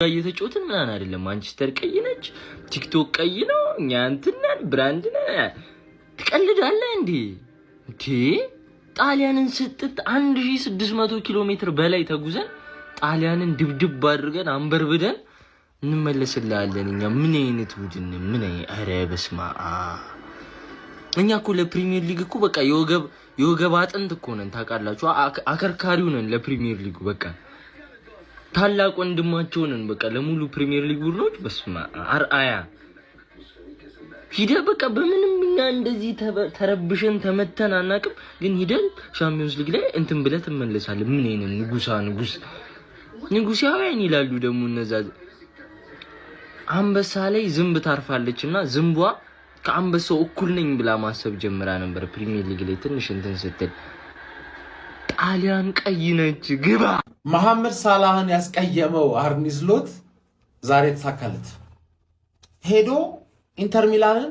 እየተጫወትን ምናምን አይደለም። ማንቸስተር ቀይ ነች፣ ቲክቶክ ቀይ ነው፣ እኛ እንትናን ብራንድ ነን። ትቀልዳለህ እንዴ? ጣሊያንን ስጥት 1600 ኪሎ ሜትር በላይ ተጉዘን ጣሊያንን ድብድብ አድርገን አንበርብደን እንመለስልሃለን። እኛ ምን አይነት ቡድን ምን አረ በስማ እኛ እኮ ለፕሪሚየር ሊግ እኮ በቃ የወገብ አጥንት እኮ ነን ታውቃላችሁ። አከርካሪው ነን ለፕሪሚየር ሊጉ በቃ ታላቅ ወንድማቸው ነን በቃ ለሙሉ ፕሪሚየር ሊግ ቡድኖች በስማ አርአያ ሂደ በቃ በምንም እኛ እንደዚህ ተረብሸን ተመተን አናቅም። ግን ሂደን ሻምፒዮንስ ሊግ ላይ እንትን ብለህ ትመለሳለህ። ምን አይነት ንጉሳውያን ይላሉ ደግሞ እነዛ። አንበሳ ላይ ዝንብ ታርፋለችና ዝንቧ ከአንበሳው እኩል ነኝ ብላ ማሰብ ጀምራ ነበር። ፕሪሚየር ሊግ ላይ ትንሽ እንትን ስትል ጣሊያን ቀይ ነች ግባ። መሐመድ ሳላህን ያስቀየመው አርኒ ስሎት ዛሬ ተሳካለት። ሄዶ ኢንተር ሚላንን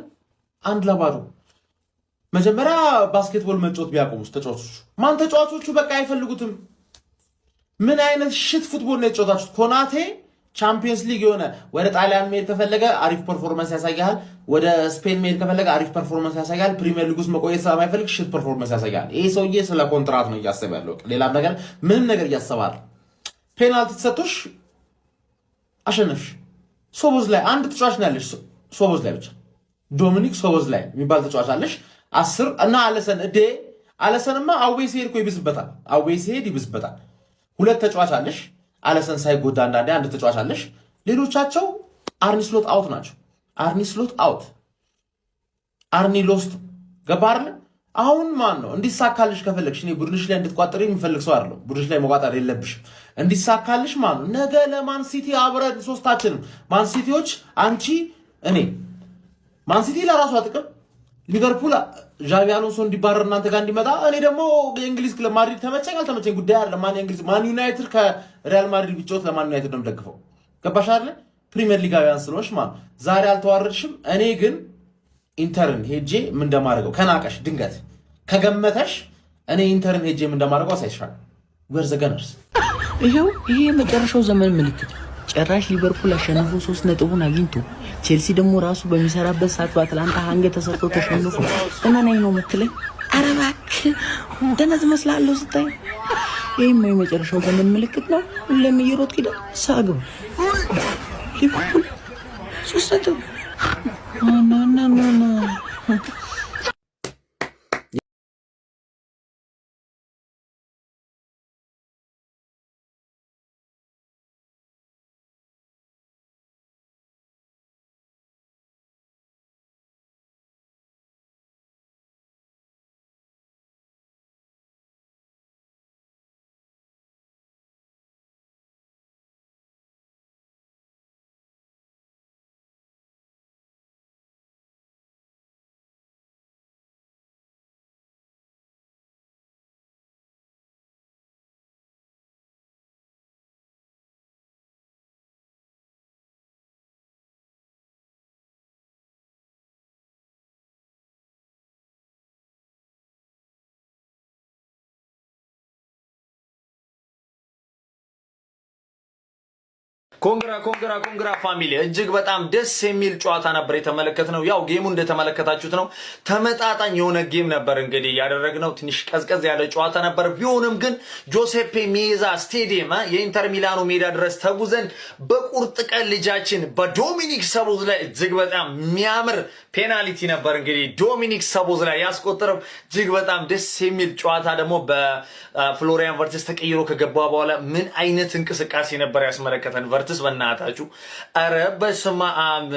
1-0 መጀመሪያ ባስኬትቦል መጫወት ቢያቆሙስ ተጫዋቾቹ በቃ አይፈልጉትም። ምን አይነት ሽት ፉትቦል ነው የተጫወታችሁት? ኮናቴ ቻምፒየንስ ሊግ የሆነ ወደ ጣሊያን መሄድ ከፈለገ አሪፍ ፐርፎርማንስ ያሳያል። ወደ ስፔን መሄድ ከፈለገ አሪፍ ፐርፎርማንስ ያሳያል። ፕሪሚየር ሊግ ውስጥ መቆየት ስለማይፈልግ ሽት ፐርፎርማንስ ያሳያል። ይሄ ሰውዬ ስለ ኮንትራት ነው እያሰበ ያለው። ሌላም ነገር ምንም ነገር እያሰባል። ፔናልቲ ተሰጥቶሽ አሸነፍሽ። ሶቦዝ ላይ አንድ ተጫዋች ነው ያለሽ። ሶቦዝ ላይ ብቻ ዶሚኒክ ሶቦዝ ላይ የሚባል ተጫዋች አለሽ 10 እና አለሰንማ አዌይ ሲሄድ እኮ ይብስበታል። አዌይ ሲሄድ ይብስበታል። ሁለት ተጫዋች አለሽ። አለሰን ሳይጎዳ አንዳንዴ አንድ ተጫዋች አለሽ። ሌሎቻቸው አርኒ ስሎት አውት ናቸው። አርኒ ስሎት አውት፣ አርኒ ሎስት። ገባህ አይደል? አሁን ማን ነው እንዲሳካልሽ ከፈለግሽ እኔ ቡድንሽ ላይ እንድትቋጥሪ የሚፈልግ ሰው አይደለም። ቡድንሽ ላይ መቋጠር የለብሽም። እንዲሳካልሽ ማን ነው ነገ ለማን ሲቲ አብረን ሶስታችንም ማን ሲቲዎች፣ አንቺ፣ እኔ ማን ሲቲ ለራሷ ጥቅም ሊቨርፑል ዣቪ አሎንሶ እንዲባረር እናንተ ጋር እንዲመጣ፣ እኔ ደግሞ የእንግሊዝ ክለብ ማድሪድ ተመቸኝ አልተመቸኝ ጉዳይ አይደለም። ማን ዩናይትድ ከሪያል ማድሪድ ቢጫወት ለማን ዩናይትድ ነው የምደግፈው። ገባሽ አይደል? ፕሪሚየር ሊጋውያን ስለሆንሽ ዛሬ አልተዋረድሽም። እኔ ግን ኢንተርን ሄጄ ምን እንደማደርገው ከናቀሽ ድንገት ከገመተሽ እኔ ኢንተርን ሄጄ ምን እንደማደርገው አሳይሻለሁ። ዌር ዘ ገነርስ። ይሄ የመጨረሻው ዘመን ምልክት። ጭራሽ ሊቨርፑል አሸንፎ 3 ነጥቡን አግኝቶ ቼልሲ ደግሞ ራሱ በሚሰራበት ሰዓት በአትላንታ አንገት ተሰጥቶ ተሸንፎ እመናኝ ነው የምትለኝ? ኧረ እባክህ ደነዝ መስላለሁ ስታይ። ይሄም የመጨረሻው ዘመን ምልክት ነው። ሁሌም እየሮጥክ ሄደ ሳግባ ሊቨርፑል 3 ነጥብ ና ኮንግራ ፋሚሊ እጅግ በጣም ደስ የሚል ጨዋታ ነበር የተመለከትነው። ያው ጌሙ እንደተመለከታችሁት ነው። ተመጣጣኝ የሆነ ጌም ነበር እንግዲህ ያደረግነው። ትንሽ ቀዝቀዝ ያለ ጨዋታ ነበር። ቢሆንም ግን ጆሴፔ ሜዛ ስቴዲየም የኢንተር ሚላኑ ሜዳ ድረስ ተጉዘን በቁርጥ ቀን ልጃችን በዶሚኒክ ሰቦዝ ላይ እጅግ በጣም የሚያምር ፔናልቲ ነበር እንግዲህ ዶሚኒክ ሰቦዝ ላይ ያስቆጠረው። እጅግ በጣም ደስ የሚል ጨዋታ ደግሞ በፍሎሪያን ቨርትስ ተቀይሮ ከገባ በኋላ ምን አይነት እንቅስቃሴ ነበር ያስመለከተን ቨርትስ በእናታችሁ። አረ በስመ አብ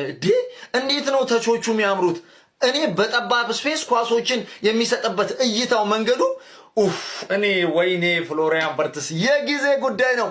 እንዴት ነው ተቾቹ የሚያምሩት! እኔ በጠባብ ስፔስ ኳሶችን የሚሰጥበት እይታው መንገዱ እኔ ወይኔ ፍሎሪያን ቨርትስ የጊዜ ጉዳይ ነው።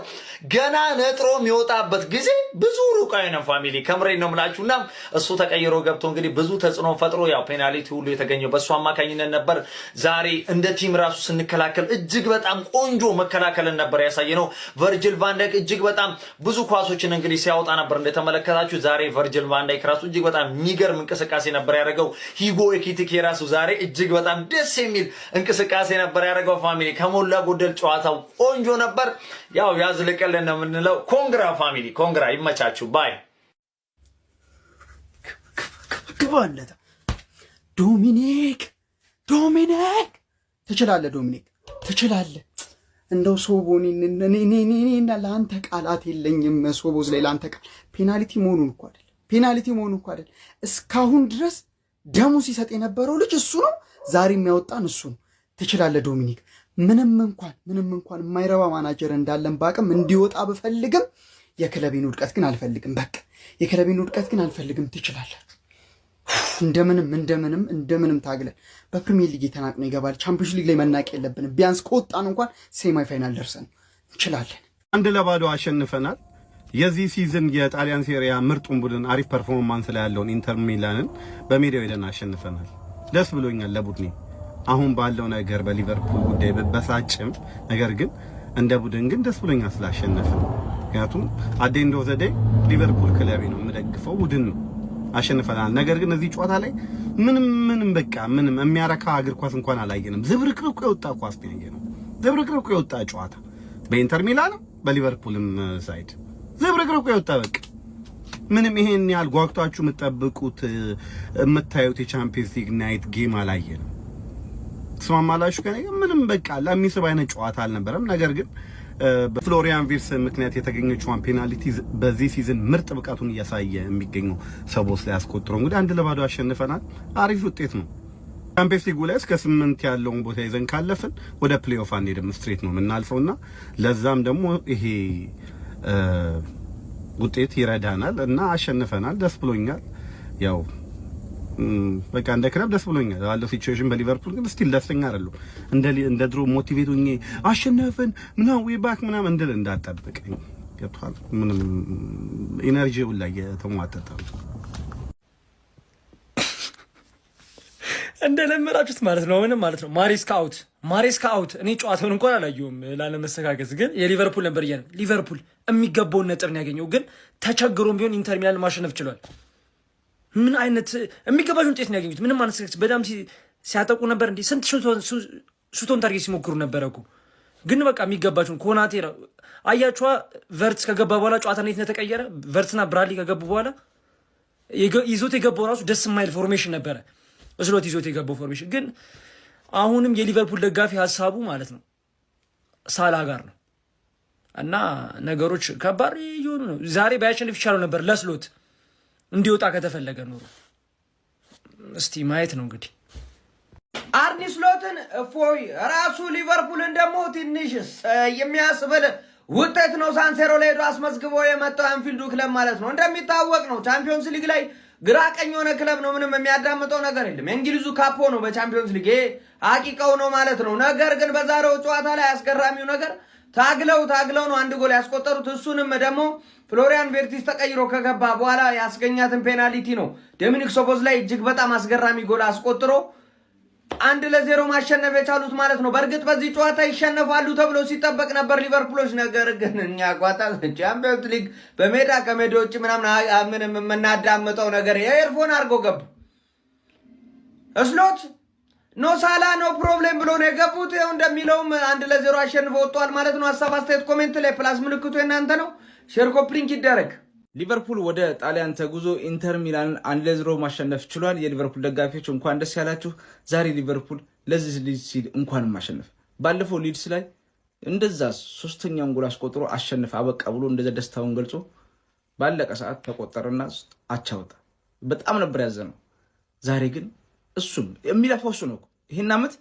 ገና ነጥሮ የሚወጣበት ጊዜ ብዙ ሩቅ አይደለም ፋሚሊ ከምሬን ነው የምላችሁና እሱ ተቀይሮ ገብቶ እንግዲህ ብዙ ተጽዕኖ ፈጥሮ ያው ፔናልቲ ሁሉ የተገኘው በሱ አማካኝነት ነበር። ዛሬ እንደ ቲም ራሱ ስንከላከል እጅግ በጣም ቆንጆ መከላከልን ነበር ያሳየነው። ቨርጅል ቫን ዳይክ እጅግ በጣም ብዙ ኳሶችን እንግዲህ ሲያወጣ ነበር እንደተመለከታችሁ። ዛሬ ቨርጅል ቫን ዳይክ ራሱ እጅግ በጣም የሚገርም እንቅስቃሴ ነበር ያደረገው። ሂጎ ኤኪቲኬ ራሱ ዛሬ እጅግ በጣም ደስ የሚል እንቅስቃሴ ነበር ያደረገው ፋሚሊ። ከሞላ ጎደል ጨዋታው ቆንጆ ነበር። ያው ያዝልቀልን ነው የምንለው። ኮንግራ ፋሚሊ ኮንግራ፣ ይመቻችሁ። ባይ ግባለታ ዶሚኒክ ትችላለህ፣ ዶሚኒክ ትችላለህ። እንደው ሶቦኒ እኔና ለአንተ ቃላት የለኝም። ሶቦዝ ላይ ለአንተ ቃል ፔናልቲ መሆኑን እኮ አይደል እስካሁን ድረስ ደሙ ሲሰጥ የነበረው ልጅ እሱ ነው። ዛሬ የሚያወጣን እሱ ነው። ትችላለህ ዶሚኒክ። ምንም እንኳን የማይረባ ማናጀር እንዳለን ባቅም እንዲወጣ ብፈልግም የክለቤን ውድቀት ግን አልፈልግም። በቃ የክለቤን ውድቀት ግን አልፈልግም። ትችላለህ። እንደምንም ታግለን በፕሪሚየር ሊግ የተናቅነው ይገባል። ቻምፒዮንስ ሊግ ላይ መናቅ የለብንም። ቢያንስ ከወጣን እንኳን ሴማይ ፋይናል ደርሰን እንችላለን። 1-0 አሸንፈናል። የዚህ ሲዝን የጣሊያን ሴሪያ ምርጡን ቡድን አሪፍ ፐርፎርማንስ ላይ ያለውን ኢንተር ሚላንን በሜዳው ሄደን አሸንፈናል። ደስ ብሎኛል ለቡድኔ። አሁን ባለው ነገር በሊቨርፑል ጉዳይ በሳጭም ነገር ግን እንደ ቡድን ግን ደስ ብሎኛል ስላሸነፈን። ምክንያቱም አዴንዶ ዘዴ ሊቨርፑል ክለቤ ነው፣ የምደግፈው ቡድን ነው። አሸንፈናል። ነገር ግን እዚህ ጨዋታ ላይ ምንም የሚያረካ እግር ኳስ እንኳን አላየንም። ዝብርቅርቁ የወጣ ኳስ ነው ያየነው። ዝብርቅርቁ የወጣ ጨዋታ በኢንተር ሚላን በሊቨርፑልም ሳይድ ዝብርቅርቁ የወጣ በቃ ምንም ይሄን ያህል ጓጉታችሁ የምትጠብቁት የምታዩት የቻምፒየንስ ሊግ ናይት ጌም አላየንም። ስማማላችሁ ከኔ ምንም በቃ ለሚስብ አይነት ጨዋታ አልነበረም። ነገር ግን በፍሎሪያን ቪርስ ምክንያት የተገኘችውን ፔናልቲ በዚህ ሲዝን ምርጥ ብቃቱን እያሳየ የሚገኘው ሰቦስ ላይ አስቆጥሮ እንግዲህ 1-0 አሸንፈናል። አሪፍ ውጤት ነው። ቻምፒየንስ ሊጉ ላይ እስከ 8 ያለውን ቦታ ይዘን ካለፍን ወደ ፕሌይኦፍ አንሄድም፣ ስትሬት ነው የምናልፈውና ለዛም ደግሞ ይሄ ውጤት ይረዳናል እና አሸንፈናል። ደስ ብሎኛል። ያው በቃ እንደ ክለብ ደስ ብሎኛል። ያለው ሲቹዌሽን በሊቨርፑል ግን ስቲል ደስተኛ አይደለሁ። እንደ ድሮ ሞቲቬት ሆኜ አሸነፈን ምናምን ወይ ባክ ምናምን እንድል እንዳጠብቀኝ ገብቷል። ምንም ኢነርጂው ላይ የተሟጠጠ እንደለመዳችሁት ማለት ነው። ምንም ማለት ነው። ማሬስካ አውት። እኔ ጨዋታውን እንኳን አላየሁም ላለመሰጋገዝ፣ ግን የሊቨርፑል ነበር እያለ ሊቨርፑል የሚገባውን ነጥብ ነው ያገኘው። ግን ተቸግሮም ቢሆን ኢንተር ሚላን ማሸነፍ ችሏል። ምን አይነት የሚገባውን ውጤት ነው ያገኙት? ምንም ማለት በጣም ሲያጠቁ ነበር እንዴ! ስንት ሹቶን ታርጌት ሲሞክሩ ነበር እኮ። ግን በቃ የሚገባቸውን ኮናቴ አያችኋ። ቨርትስ ከገባ በኋላ ጨዋታ እንዴት ነው ተቀየረ? ቨርትስና ብራድሊ ከገቡ በኋላ ይዞት የገባው ራሱ ደስ የማይል ፎርሜሽን ነበረ። እስሎት ይዞት የገባው ፎርሜሽን ግን አሁንም የሊቨርፑል ደጋፊ ሀሳቡ ማለት ነው ሳላ ጋር ነው እና ነገሮች ከባድ እየሆኑ ነው። ዛሬ ባያሸንፍ ይቻለው ነበር ለስሎት እንዲወጣ ከተፈለገ ኖሮ። እስቲ ማየት ነው እንግዲህ። አርኒ ስሎትን እፎይ ራሱ ሊቨርፑልን ደግሞ ትንሽ የሚያስብል ውጤት ነው ሳንሴሮ ላይ ሄዶ አስመዝግቦ የመጣው አንፊልዱ ክለብ ማለት ነው። እንደሚታወቅ ነው ቻምፒዮንስ ሊግ ላይ ግራ ቀኝ የሆነ ክለብ ነው። ምንም የሚያዳምጠው ነገር የለም። የእንግሊዙ ካፖ ነው በቻምፒዮንስ ሊግ አቂቀው ነው ማለት ነው። ነገር ግን በዛሬው ጨዋታ ላይ አስገራሚው ነገር ታግለው ነው አንድ ጎል ያስቆጠሩት። እሱንም ደግሞ ፍሎሪያን ቬርቲስ ተቀይሮ ከገባ በኋላ ያስገኛትን ፔናልቲ ነው ዶሚኒክ ሶቦዝ ላይ እጅግ በጣም አስገራሚ ጎል አስቆጥሮ 1-0 ማሸነፍ የቻሉት ማለት ነው። በእርግጥ በዚህ ጨዋታ ይሸነፋሉ ተብሎ ሲጠበቅ ነበር ሊቨርፑሎች። ነገር ግን እኛ ቋታ ቻምፒዮንስ ሊግ በሜዳ ከሜዳ ውጭ ምንም የምናዳምጠው ነገር የኤርፎን አድርጎ ገቡ። እስሎት ኖ ሳላ ኖ ፕሮብሌም ብሎ ነው የገቡት። ይኸው እንደሚለውም 1-0 አሸንፈው ወጥቷል ማለት ነው። ሀሳብ አስተያየት ኮሜንት ላይ ፕላስ ምልክቱ የእናንተ ነው። ሼር ኮፕሊንክ ይደረግ። ሊቨርፑል ወደ ጣሊያን ተጉዞ ኢንተር ሚላንን 1-0 ማሸነፍ ችሏል። የሊቨርፑል ደጋፊዎች እንኳን ደስ ያላችሁ። ዛሬ ሊቨርፑል ለዚህ ሊድስ ሲል እንኳን ማሸነፍ፣ ባለፈው ሊድስ ላይ እንደዛ ሶስተኛውን ጎል አስቆጥሮ አሸነፍ አበቃ ብሎ እንደዛ ደስታውን ገልጾ ባለቀ ሰዓት ተቆጠረና አቻወጣ። በጣም ነበር ያዘነው። ዛሬ ግን እሱም የሚለፋው እሱ ነው። ይሄን አመት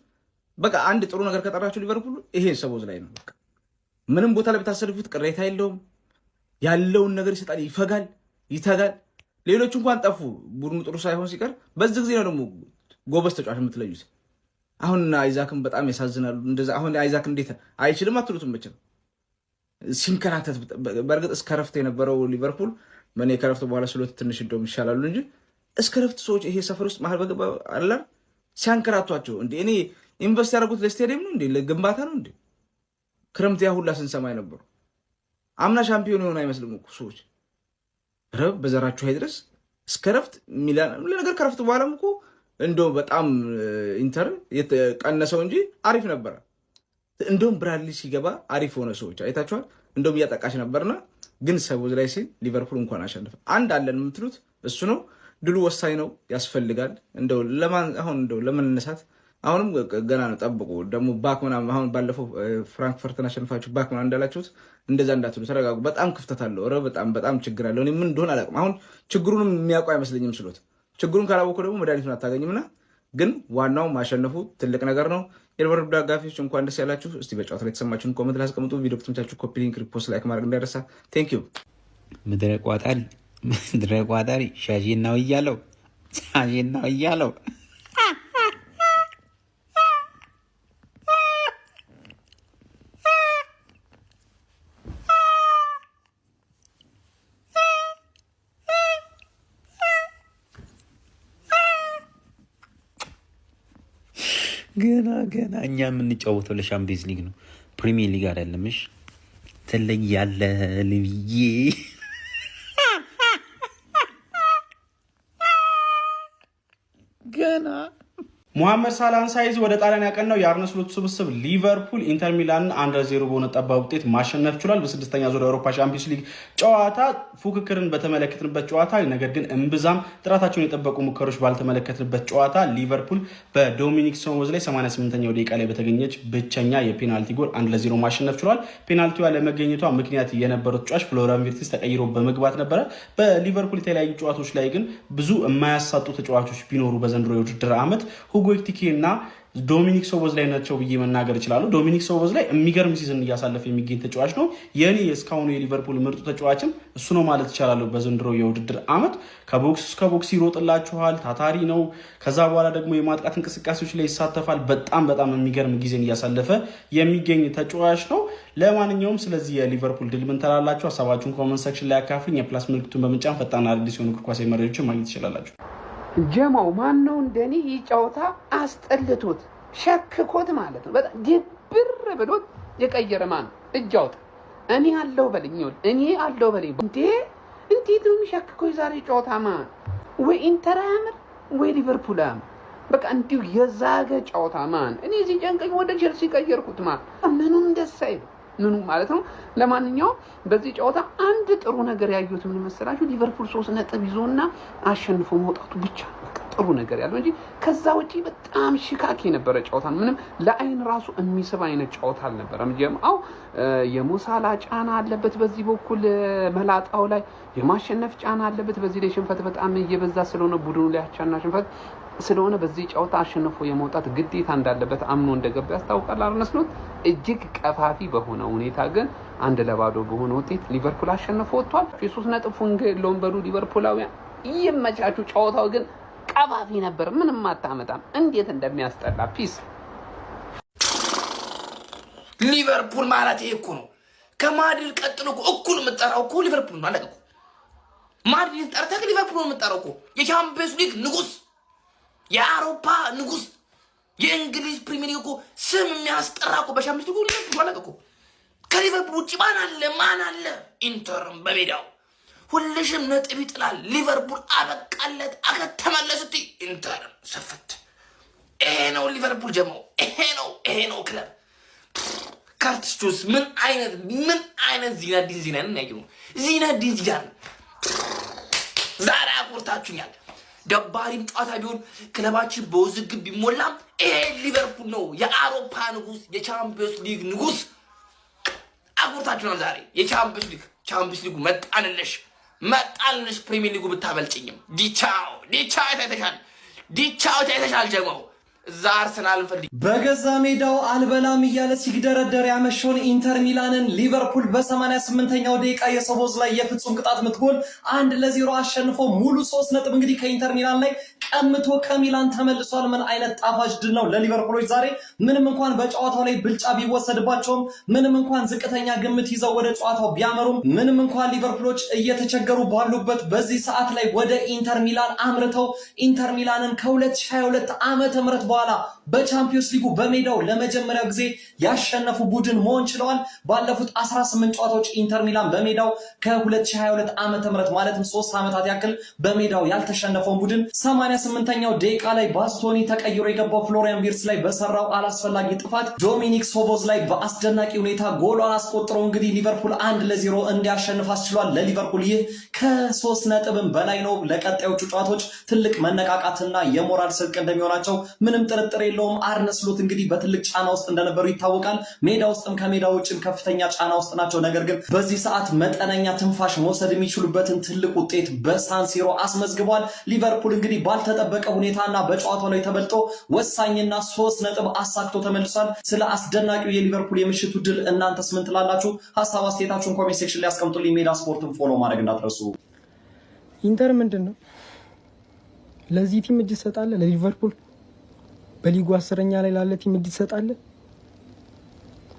በቃ አንድ ጥሩ ነገር ከጠራችሁ ሊቨርፑል ይሄ ሰቦዝ ላይ ነው። በቃ ምንም ቦታ ላይ ብታሰልፉት ቅሬታ የለውም። ያለውን ነገር ይሰጣል፣ ይፈጋል፣ ይተጋል። ሌሎች እንኳን ጠፉ ቡድኑ ጥሩ ሳይሆን ሲቀር በዚህ ጊዜ ነው ደግሞ ጎበዝ ተጫዋች የምትለዩት። አሁን አይዛክን በጣም ያሳዝናሉ። እንደዛ አሁን አይዛክ እንዴት አይችልም አትሉትም? መቼም ሲንከራተት በእርግጥ እስከ ረፍት የነበረው ሊቨርፑል ምን ከረፍት በኋላ ስሎት ትንሽ እንደውም ይሻላሉ እንጂ እስከ ረፍት ሰዎች ይሄ ሰፈር ውስጥ መሀል በገባ አላ ሲያንከራቷቸው እንዴ! እኔ ኢንቨስት ያደረጉት ለስቴዲየም ነው እንዴ? ለግንባታ ነው እንዴ? ክረምት ያ ሁላ ስንሰማ የነበሩ አምና ሻምፒዮን የሆኑ አይመስልም እኮ ሰዎች። ረብ በዘራችሁ አይድረስ እስከ ረፍት ሚላን ለነገር ከረፍት በኋላም እኮ እንደው በጣም ኢንተር የተቀነሰው እንጂ አሪፍ ነበረ። እንደውም ብራድሊ ሲገባ አሪፍ ሆነ። ሰዎች አይታችኋል። እንደውም እያጠቃች ነበርና ግን ሰቦዝ ላይ ሲል ሊቨርፑል እንኳን አሸነፈ። አንድ አለን የምትሉት እሱ ነው። ድሉ ወሳኝ ነው፣ ያስፈልጋል። እንደው ለመነሳት አሁንም ገና ነው፣ ጠብቁ። ደግሞ ባክ ምናምን አሁን ባለፈው ፍራንክፈርትን አሸንፋችሁ ባክ ምናምን እንዳላችሁት እንደዛ እንዳትሉ፣ ተረጋጉ። በጣም ክፍተት አለው። ኧረ በጣም ችግር አለው። እኔ ምን እንደሆነ አላውቅም። አሁን ችግሩንም የሚያውቁ አይመስለኝም ስሎት። ችግሩን ካላወቁ ደግሞ መድኃኒቱን አታገኝምና፣ ግን ዋናው ማሸነፉ ትልቅ ነገር ነው። የሊቨርፑል ደጋፊዎች እንኳን ደስ ያላችሁ። እስቲ በጨዋታ ላይ የተሰማችሁን ኮመንት ላይ አስቀምጡ። ቪዲዮ ከተመቻችሁ ኮፒ ሊንክ፣ ሪፖስት፣ ላይክ ማድረግ እንዳይረሳ። ቴንክ ዩ። ምድረ ቋጣሪ ሻጂናው እያለው ገና እኛ የምንጫወተው ለሻምፒየንስ ሊግ ነው፣ ፕሪሚየር ሊግ አይደለምሽ። ትለያለህ ልብዬ። ገና ሙሐመድ ሳላህን ሳይዝ ወደ ጣሊያን ያቀናው የአርነ ስሎት ስብስብ ሊቨርፑል ኢንተር ሚላንን 1-0 በሆነ ጠባብ ውጤት ማሸነፍ ችሏል። በስድስተኛ ዙር የአውሮፓ ቻምፒየንስ ሊግ ጨዋታ ፉክክርን በተመለከትንበት ጨዋታ፣ ነገር ግን እምብዛም ጥራታቸውን የጠበቁ ሙከሮች ባልተመለከትንበት ጨዋታ ሊቨርፑል በዶሚኒክ ሶቦዝ ላይ 88ኛው ደቂቃ ላይ በተገኘች ብቸኛ የፔናልቲ ጎል 1-0 ማሸነፍ ችሏል። ፔናልቲዋ ለመገኘቷ ምክንያት የነበረው ተጫዋች ፍሎሪያን ቪርትዝ ተቀይሮ በመግባት ነበረ። በሊቨርፑል የተለያዩ ጨዋታዎች ላይ ግን ብዙ የማያሳጡ ተጫዋቾች ቢኖሩ በዘንድሮ የውድድር ዓመት ሁጎ ኤኪቲኬ እና ዶሚኒክ ሶቦዝ ላይ ናቸው ብዬ መናገር ይችላሉ። ዶሚኒክ ሶቦዝ ላይ የሚገርም ሲዝን እያሳለፈ የሚገኝ ተጫዋች ነው። የኔ እስካሁኑ የሊቨርፑል ምርጡ ተጫዋችም እሱ ነው ማለት ይቻላል። በዘንድሮ የውድድር ዓመት ከቦክስ እስከ ቦክስ ይሮጥላችኋል፣ ታታሪ ነው። ከዛ በኋላ ደግሞ የማጥቃት እንቅስቃሴዎች ላይ ይሳተፋል። በጣም የሚገርም ጊዜን እያሳለፈ የሚገኝ ተጫዋች ነው። ለማንኛውም ስለዚህ የሊቨርፑል ድል ምን ትላላችሁ? ሀሳባችሁን ኮመንት ሴክሽን ላይ አካፍሉኝ። የፕላስ ምልክቱን በመጫን ፈጣን አዳዲስ የሆኑ እግር ኳስ መረጃዎችን ማግኘት ትችላላችሁ። ጀማው ማን ነው እንደኔ ይጫወታ አስጠልቶት ሸክኮት ማለት ነው። በጣም ድብር ብሎት የቀየረ ማን እጅ አውጣ። እኔ አለው በለኝ እንዴት ነው የሚሸክኮኝ ዛሬ ጨዋታ? ማን ወይ ኢንተር አያምር ወይ ሊቨርፑል አያምር። በቃ እንዲሁ የዛገ ጨዋታ ማን። እኔ እዚህ ጨንቀኝ ወደ ቼልሲ ቀየርኩት። ማን ምኑም ደስ አይልም ምኑ ማለት ነው። ለማንኛውም በዚህ ጨዋታ አንድ ጥሩ ነገር ያዩት ምን መሰላችሁ? ሊቨርፑል 3 ነጥብ ይዞና አሸንፎ መውጣቱ ብቻ ጥሩ ነገር ያለው እንጂ ከዛ ውጪ በጣም ሽካክ የነበረ ጨዋታ፣ ምንም ለአይን ራሱ የሚስብ አይነት ጨዋታ አልነበረም። ጀምአው የሙሳላ ጫና አለበት በዚህ በኩል መላጣው ላይ የማሸነፍ ጫና አለበት። በዚህ ላይ ሽንፈት በጣም እየበዛ ስለሆነ ቡድኑ ላይ አቻና ሽንፈት ስለሆነ በዚህ ጨዋታ አሸንፎ የመውጣት ግዴታ እንዳለበት አምኖ እንደገባ ያስታውቃል። አርነ ስሎት እጅግ ቀፋፊ በሆነ ሁኔታ ግን 1-0 በሆነ ውጤት ሊቨርፑል አሸንፎ ወጥቷል። የ3 ነጥብ ፉንግ የለውም በሉ ሊቨርፑላውያን ይመቻችሁ። ጨዋታው ግን ቀፋፊ ነበር፣ ምንም አታመጣም። እንዴት እንደሚያስጠላ ፒስ። ሊቨርፑል ማለት ይሄ እኮ ነው። ከማድሪድ ቀጥሎ እኩል የምጠራው እኮ ሊቨርፑል ማለት እኮ ማድሪድ ጠርተህ ሊቨርፑል የምጠራው እኮ የቻምፒየንስ ሊግ ንጉስ፣ የአውሮፓ ንጉስ፣ የእንግሊዝ ፕሪሚየር ሊግ እኮ ስም የሚያስጠራ እኮ በቻምፒየንስ ሊግ ሊቨርፑል ማለት እኮ። ከሊቨርፑል ውጭ ማን አለ? ኢንተርም በሜዳው ሁልሽም ነጥብ ይጥላል። ሊቨርፑል አበቃለት አከተመለት ስትይ ኢንተርም ሰፈት። ይሄ ነው ሊቨርፑል ጀማው፣ ይሄ ነው ክለብ። ካርትስ ጁስ ምን አይነት ዚነዲን ዚዳን ዛሬ አኩርታችሁኛል። ደባሪም ጨዋታ ቢሆን ክለባችን በውዝግብ ቢሞላም ይሄ ሊቨርፑል ነው የአውሮፓ ንጉስ፣ የቻምፒየንስ ሊግ ንጉስ። አኩርታችሁናል ዛሬ። የቻምፒየንስ ሊጉ መጣንልሽ ፕሪሚየር ሊጉ ብታበልጭኝም ዲቻው ታይተሻል ጀማው። እዛ አርሰናል ፈልግ በገዛ ሜዳው አልበላም እያለ ሲግደረደር ያመሸውን ኢንተር ሚላንን ሊቨርፑል በ88ኛው ደቂቃ የሶቦዝ ላይ የፍጹም ቅጣት ምት ጎል 1-0 አሸንፎ ሙሉ 3 ነጥብ እንግዲህ ከኢንተር ሚላን ላይ ቀምቶ ከሚላን ተመልሷል። ምን አይነት ጣፋጭ ድል ነው ለሊቨርፑሎች ዛሬ። ምንም እንኳን በጨዋታው ላይ ብልጫ ቢወሰድባቸውም፣ ምንም እንኳን ዝቅተኛ ግምት ይዘው ወደ ጨዋታው ቢያመሩም፣ ምንም እንኳን ሊቨርፑሎች እየተቸገሩ ባሉበት በዚህ ሰዓት ላይ ወደ ኢንተር ሚላን አምርተው ኢንተር ሚላንን ከ2022 ዓመተ ምህረት በኋላ በቻምፒየንስ ሊጉ በሜዳው ለመጀመሪያ ጊዜ ያሸነፉ ቡድን መሆን ችለዋል። ባለፉት 18 ጨዋታዎች ኢንተር ሚላን በሜዳው ከ2022 ዓመተ ምህረት ማለትም 3 ዓመታት ያክል በሜዳው ያልተሸነፈውን ቡድን በ88ኛው ደቂቃ ላይ ባስቶኒ ተቀይሮ የገባው ፍሎሪያን ቪርትስ ላይ በሰራው አላስፈላጊ ጥፋት ዶሚኒክ ሶቦዝ ላይ በአስደናቂ ሁኔታ ጎሏን አስቆጥሮ እንግዲህ ሊቨርፑል 1-0 እንዲያሸንፍ አስችሏል። ለሊቨርፑል ይህ ከ3 ነጥብም በላይ ነው። ለቀጣዮቹ ጨዋታዎች ትልቅ መነቃቃትና የሞራል ስንቅ እንደሚሆናቸው ምንም ጥርጥር የለውም። አርነ ስሎት እንግዲህ በትልቅ ጫና ውስጥ እንደነበሩ ይታወቃል። ሜዳ ውስጥም ከሜዳ ውጭም ከፍተኛ ጫና ውስጥ ናቸው። ነገር ግን በዚህ ሰዓት መጠነኛ ትንፋሽ መውሰድ የሚችሉበትን ትልቅ ውጤት በሳንሲሮ አስመዝግቧል። ሊቨርፑል እንግዲህ ባልተጠበቀ ሁኔታና በጨዋታው ላይ ተበልጦ ወሳኝና 3 ነጥብ አሳክቶ ተመልሷል። ስለ አስደናቂው የሊቨርፑል የምሽቱ ድል እናንተስ ምን ትላላችሁ? ሀሳብ አስተያየታችሁን ኮሜንት ሴክሽን ላይ አስቀምጡልኝ። ሜዳ ስፖርትን ፎሎ ማድረግ እንዳትረሱ። ኢንተር ምንድን ነው ለዚህ ቲም እጅ ይሰጣል? ለሊቨርፑል በሊጉ 10ኛ ላይ ላለ ቲም እጅ ይሰጣል?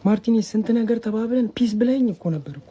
ማርቲኔዝ ስንት ነገር ተባብለን ፒስ ብለኝ እኮ ነበር እኮ